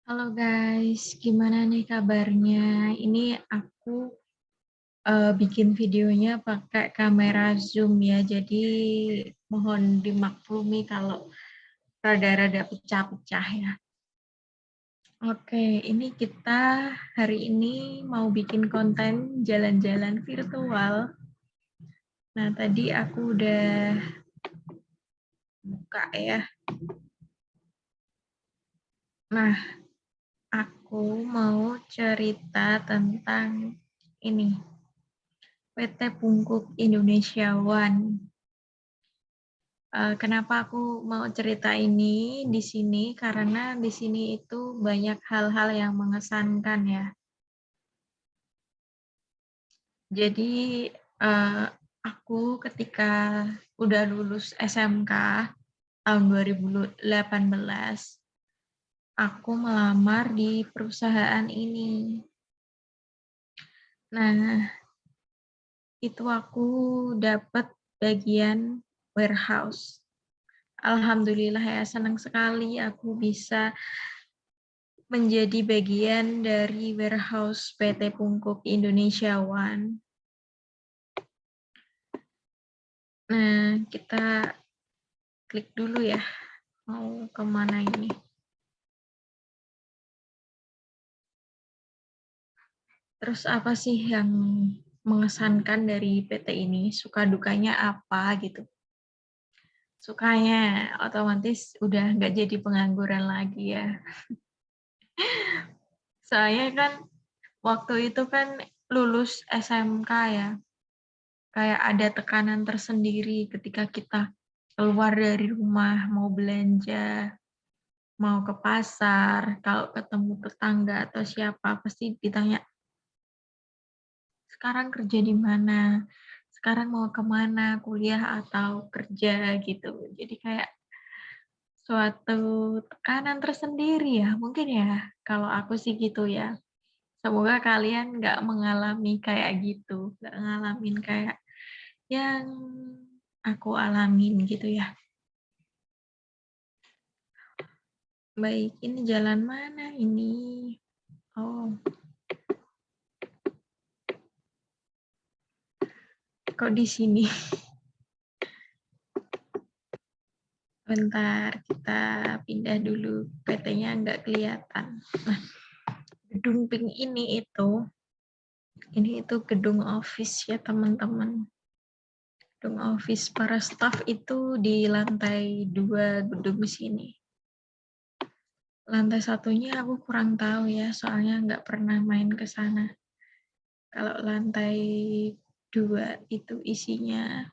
Halo guys, gimana nih kabarnya? Ini aku bikin videonya pakai kamera zoom ya, jadi mohon dimaklumi kalau rada-rada pecah-pecah ya. Oke, ini kita hari ini mau bikin konten jalan-jalan virtual. Nah, tadi aku udah buka ya. Nah, aku mau cerita tentang ini. PT Pungkup Indonesia One. Kenapa aku mau cerita ini di sini? Karena di sini itu banyak hal-hal yang mengesankan ya. Jadi aku ketika udah lulus SMK tahun 2018, aku melamar di perusahaan ini. Nah, itu aku dapat bagian warehouse. Alhamdulillah ya, senang sekali aku bisa menjadi bagian dari warehouse PT Pungkup Indonesia One. Nah, kita klik dulu ya, mau kemana ini. Terus apa sih yang mengesankan dari PT ini? Suka dukanya apa gitu? Sukanya otomatis udah nggak jadi pengangguran lagi ya. Soalnya kan waktu itu kan lulus SMK ya, kayak ada tekanan tersendiri ketika kita keluar dari rumah, mau belanja, mau ke pasar, kalau ketemu tetangga atau siapa, pasti ditanya, "Sekarang kerja di mana? Sekarang mau kemana? Kuliah atau kerja?" Gitu. Jadi kayak suatu tekanan tersendiri ya, mungkin ya, kalau aku sih gitu ya. Semoga kalian nggak mengalami kayak gitu, nggak ngalamin kayak yang aku alamin gitu ya. Baik, ini jalan mana ini? Oh, kok di sini? Bentar, kita pindah dulu. PT-nya nggak kelihatan. Nah, gedung pink ini itu gedung office ya teman-teman. Gedung office para staff itu di lantai 2 gedung sini. Lantai satunya aku kurang tahu ya, soalnya nggak pernah main ke sana. Kalau lantai 2 itu isinya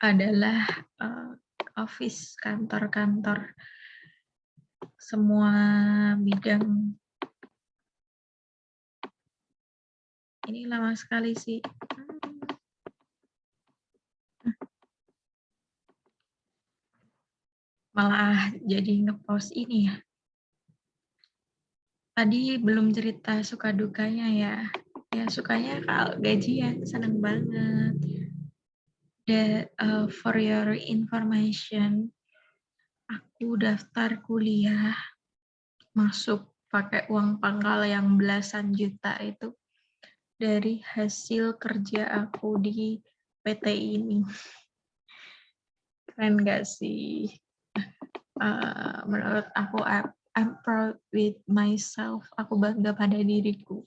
adalah office, kantor-kantor, semua bidang. Ini lama sekali sih. Malah jadi ngepost ini ya. Tadi belum cerita suka dukanya ya. Ya sukanya kalau gajian, seneng banget. For your information, aku daftar kuliah, masuk pakai uang pangkal yang belasan juta itu dari hasil kerja aku di PT ini. Keren gak sih? Menurut aku, I'm proud with myself. Aku bangga pada diriku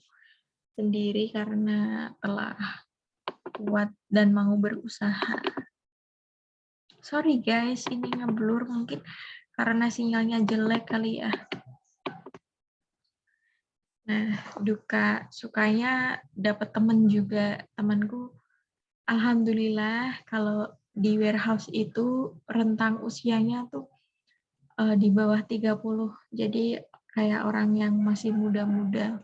sendiri karena telah kuat dan mau berusaha. Sorry guys, ini ngeblur mungkin karena sinyalnya jelek kali ya. Nah, duka sukanya dapat temen juga. Temanku, alhamdulillah kalau di warehouse itu rentang usianya tuh di bawah 30. Jadi kayak orang yang masih muda-muda.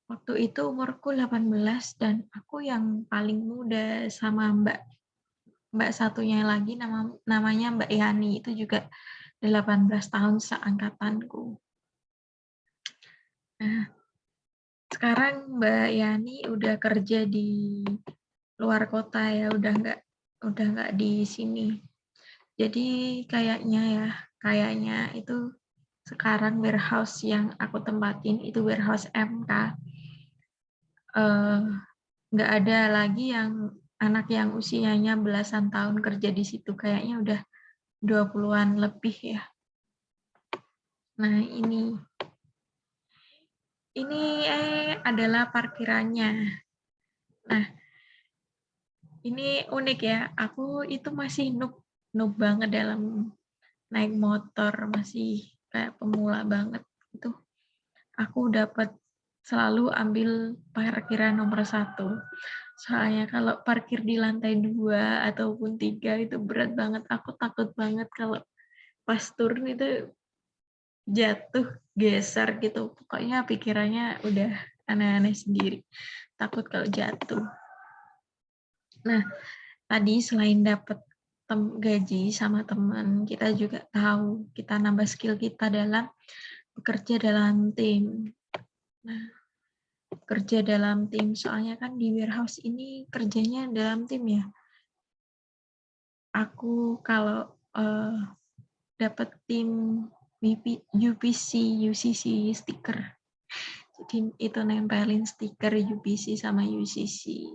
Waktu itu umurku 18 dan aku yang paling muda sama Mbak satunya lagi namanya Mbak Yani, itu juga 18 tahun seangkatanku. Nah, sekarang Mbak Yani udah kerja di luar kota ya, udah nggak di sini. Jadi kayaknya ya kayaknya itu sekarang warehouse yang aku tempatin itu warehouse MK, nggak ada lagi yang anak yang usianya belasan tahun kerja di situ, kayaknya udah 20-an lebih ya. Nah, ini adalah parkirannya. Nah, ini unik ya, aku itu masih noob banget dalam naik motor, masih kayak pemula banget. Itu aku dapat selalu ambil parkiran nomor 1. Soalnya kalau parkir di lantai 2 ataupun 3 itu berat banget. Aku takut banget kalau pas turun itu jatuh, geser gitu. Pokoknya pikirannya udah aneh-aneh sendiri. Takut kalau jatuh. Nah, tadi selain dapat gaji sama teman, kita juga tahu kita nambah skill kita dalam bekerja dalam tim. Nah, kerja dalam tim, soalnya kan di warehouse ini kerjanya dalam tim ya. Aku kalau dapat tim UPC, UCC stiker. Jadi itu nempelin stiker UPC sama UCC.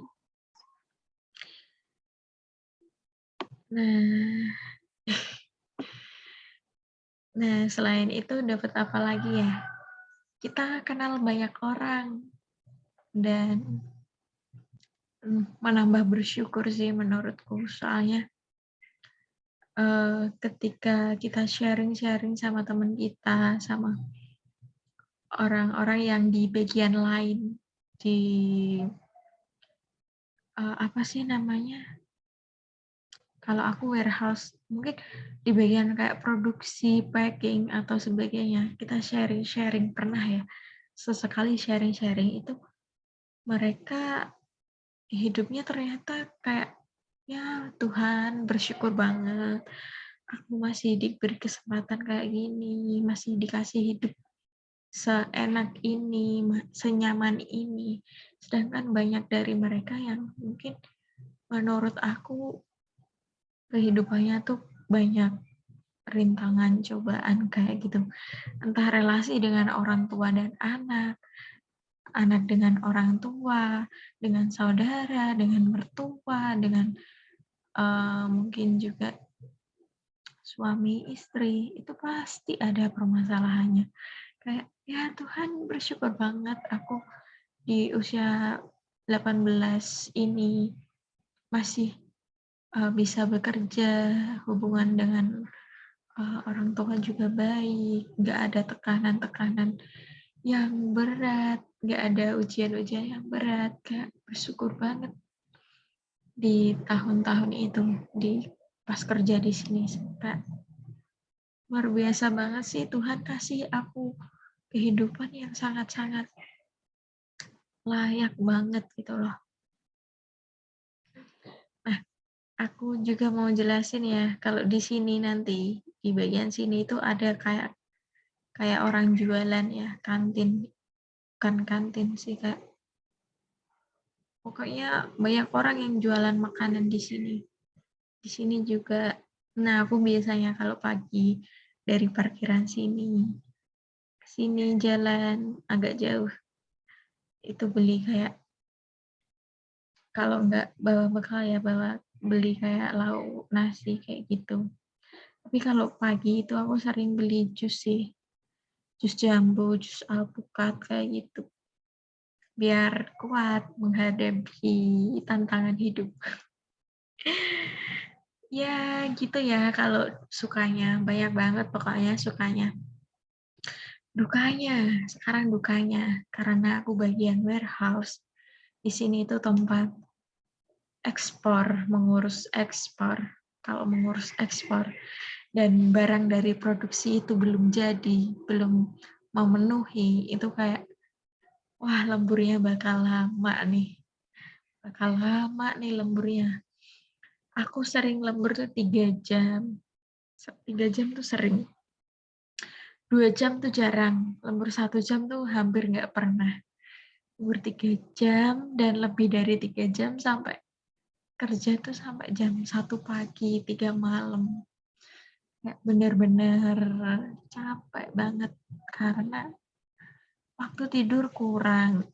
Nah, selain itu dapat apa lagi ya? Kita kenal banyak orang dan menambah bersyukur sih menurutku. Soalnya ketika kita sharing-sharing sama teman kita, sama orang-orang yang di bagian lain, di apa sih namanya? Kalau aku warehouse, mungkin di bagian kayak produksi, packing, atau sebagainya, kita sharing-sharing, pernah ya, sesekali sharing-sharing itu, mereka hidupnya ternyata kayak, ya Tuhan bersyukur banget, aku masih diberi kesempatan kayak gini, masih dikasih hidup seenak ini, senyaman ini. Sedangkan banyak dari mereka yang mungkin menurut aku kehidupannya tuh banyak rintangan, cobaan kayak gitu. Entah relasi dengan orang tua dan anak, anak dengan orang tua, dengan saudara, dengan mertua, dengan mungkin juga suami istri, itu pasti ada permasalahannya. Kayak, ya Tuhan bersyukur banget aku di usia 18 ini masih bisa bekerja, hubungan dengan orang tua juga baik, nggak ada tekanan-tekanan yang berat, nggak ada ujian-ujian yang berat, kayak bersyukur banget di tahun-tahun itu, di pas kerja di sini. Kayak luar biasa banget sih Tuhan kasih aku kehidupan yang sangat-sangat layak banget gitu loh. Nah, aku juga mau jelasin ya, kalau di sini nanti, di bagian sini itu ada kayak orang jualan ya, kantin. Bukan kantin sih, Kak. Pokoknya banyak orang yang jualan makanan di sini. Di sini juga, nah aku biasanya kalau pagi dari parkiran sini, ke sini jalan agak jauh, itu beli kayak, kalau nggak bawa bekal ya beli kayak lauk, nasi kayak gitu. Tapi kalau pagi itu aku sering beli jus sih, jus jambu, jus alpukat kayak gitu. Biar kuat menghadapi tantangan hidup. Ya gitu ya kalau sukanya, banyak banget pokoknya sukanya. Dukanya, sekarang dukanya, karena aku bagian warehouse, di sini itu tempat ekspor, mengurus ekspor. Kalau mengurus ekspor dan barang dari produksi itu belum jadi, belum memenuhi, itu kayak, wah lemburnya bakal lama nih. Bakal lama nih lemburnya. Aku sering lembur tuh 3 jam. 3 jam tuh sering. 2 jam tuh jarang. Lembur 1 jam tuh hampir nggak pernah. Lembur 3 jam dan lebih dari 3 jam sampai kerja tuh sampai jam 1 pagi, 3 malam. kayak bener-bener capek banget karena waktu tidur kurang,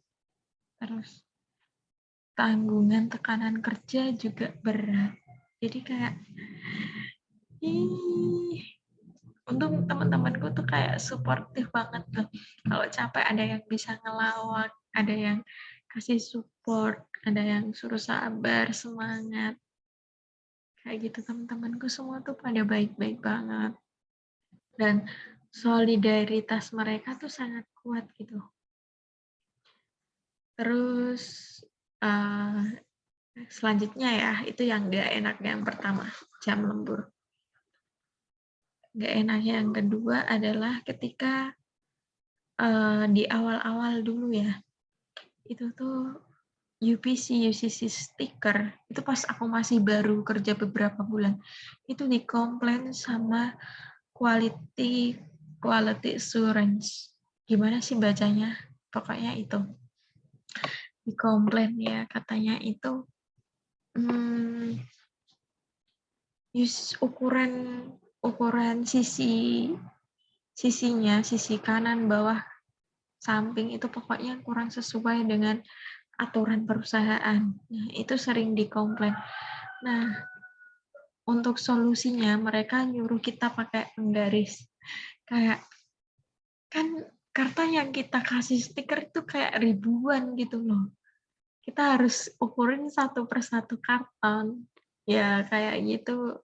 terus tanggungan tekanan kerja juga berat. Jadi kayak, ih, untung teman-temanku tuh kayak suportif banget tuh. Kalau capek ada yang bisa ngelawak, ada yang kasih support, ada yang suruh sabar, semangat. Kayak gitu teman-temanku semua tuh pada baik-baik banget. Dan solidaritas mereka tuh sangat kuat gitu. Terus selanjutnya ya, itu yang gak enaknya yang pertama, jam lembur. Gak enaknya yang kedua adalah ketika di awal-awal dulu ya, itu tuh UPC stiker, itu pas aku masih baru kerja beberapa bulan, itu dikomplain sama quality assurance. Gimana sih bacanya? Pokoknya itu. Dikomplain ya, katanya itu ukuran sisinya, sisi kanan, bawah, samping itu pokoknya kurang sesuai dengan aturan perusahaan. Nah, itu sering dikomplain. Nah, untuk solusinya mereka nyuruh kita pakai penggaris. Kayak kan karton yang kita kasih stiker itu kayak ribuan gitu loh. Kita harus ukurin satu persatu karton. Ya kayak gitu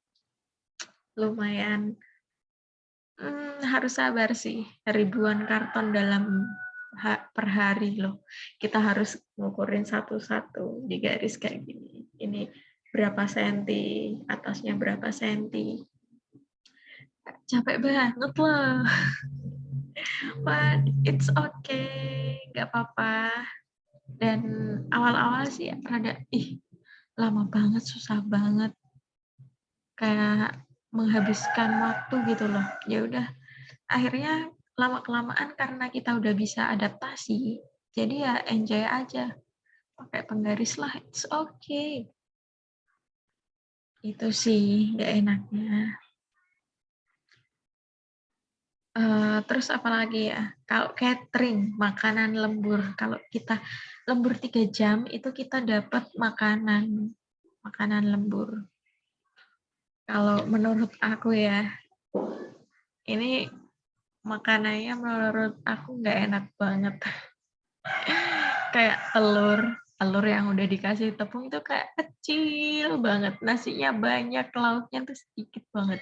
lumayan harus sabar sih. Ribuan karton dalam per hari loh. Kita harus ngukurin satu-satu di garis kayak gini. Ini berapa senti, atasnya berapa senti. Capek banget loh. But it's okay, nggak apa-apa. Dan awal-awal sih rada, lama banget, susah banget. Kayak menghabiskan waktu gitu loh. Ya udah, akhirnya lama-kelamaan karena kita udah bisa adaptasi, jadi ya enjoy aja. Pakai penggaris lah, it's okay. Itu sih nggak enaknya. Terus apalagi ya, kalau catering, makanan lembur. Kalau kita lembur 3 jam, itu kita dapat makanan lembur. Kalau menurut aku ya, ini makanannya menurut aku nggak enak banget. Kayak telur yang udah dikasih tepung itu kayak kecil banget. Nasinya banyak, lauknya tuh sedikit banget.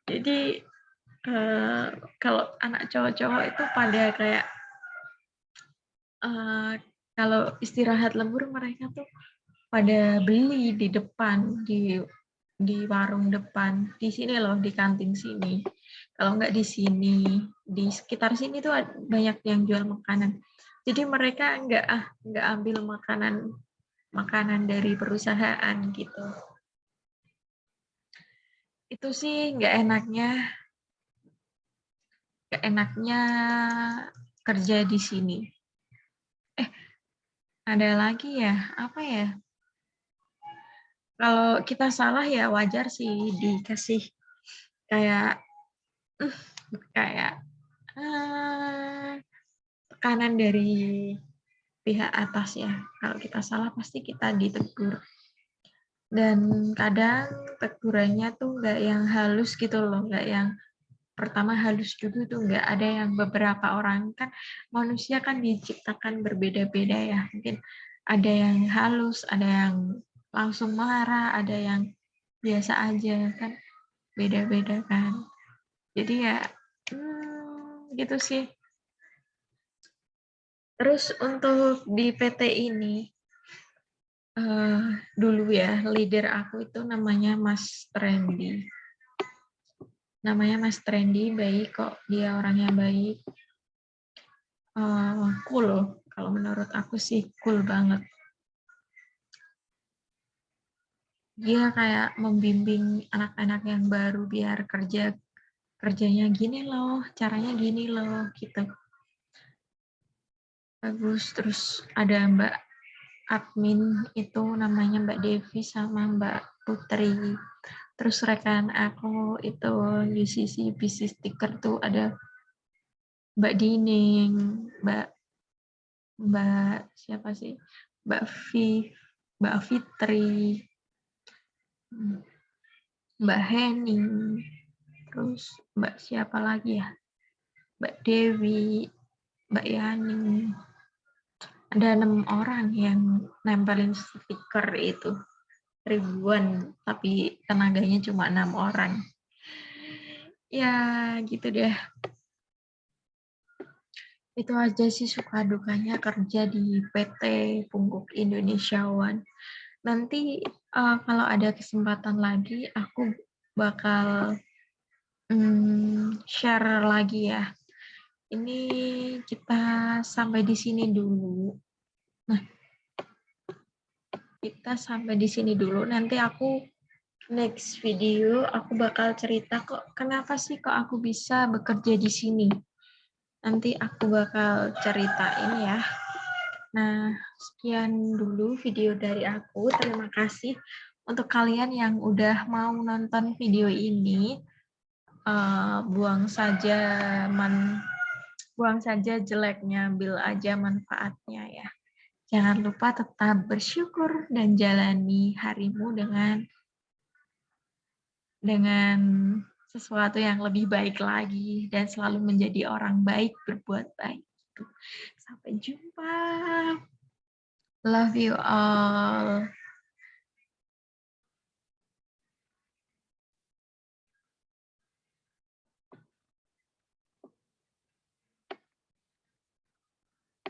Jadi kalau anak cowok-cowok itu pada kayak kalau istirahat lembur mereka tuh pada beli di depan, di warung depan, di sini loh, di kantin sini. Kalau nggak di sini, di sekitar sini tuh banyak yang jual makanan. Jadi mereka nggak ambil makanan dari perusahaan gitu. Itu sih nggak enaknya kerja di sini. Ada lagi ya, apa ya? Kalau kita salah ya wajar sih dikasih kayak kayak tekanan dari pihak atas ya. Kalau kita salah pasti kita ditegur. Dan kadang tegurannya tuh nggak yang halus gitu loh, nggak yang pertama halus dulu tuh nggak ada, yang beberapa orang kan manusia kan diciptakan berbeda-beda ya. Mungkin ada yang halus, ada yang langsung marah, ada yang biasa aja kan, beda-beda kan. Jadi ya gitu sih. Terus untuk di PT ini dulu ya leader aku itu namanya Mas Trendy. Baik kok, dia orangnya baik. Cool, kalau menurut aku sih cool banget. Dia kayak membimbing anak-anak yang baru biar kerjanya gini loh, caranya gini loh, gitu. Bagus. Terus ada Mbak admin itu namanya Mbak Devi sama Mbak Putri. Terus rekan aku itu di sisi bisnis stiker tuh ada Mbak Dining, Mbak Mbak siapa sih? Mbak Viv, Mbak Fitri, Mbak Heni, terus Mbak siapa lagi ya? Mbak Dewi, Mbak Yani. Ada 6 orang yang nempelin stiker itu. Ribuan, tapi tenaganya cuma 6 orang. Ya, gitu deh. Itu aja sih suka dukanya kerja di PT Punggung Indonesia One. Nanti kalau ada kesempatan lagi, aku bakal share lagi ya. Ini kita sampai di sini dulu. Nah, kita sampai di sini dulu. Nanti aku next video aku bakal cerita kok kenapa sih kok aku bisa bekerja di sini. Nanti aku bakal ceritain ya. Nah, sekian dulu video dari aku. Terima kasih untuk kalian yang udah mau nonton video ini. Buang saja jeleknya, ambil aja manfaatnya ya. Jangan lupa tetap bersyukur dan jalani harimu dengan sesuatu yang lebih baik lagi dan selalu menjadi orang baik, berbuat baik. Sampai jumpa. Love you all.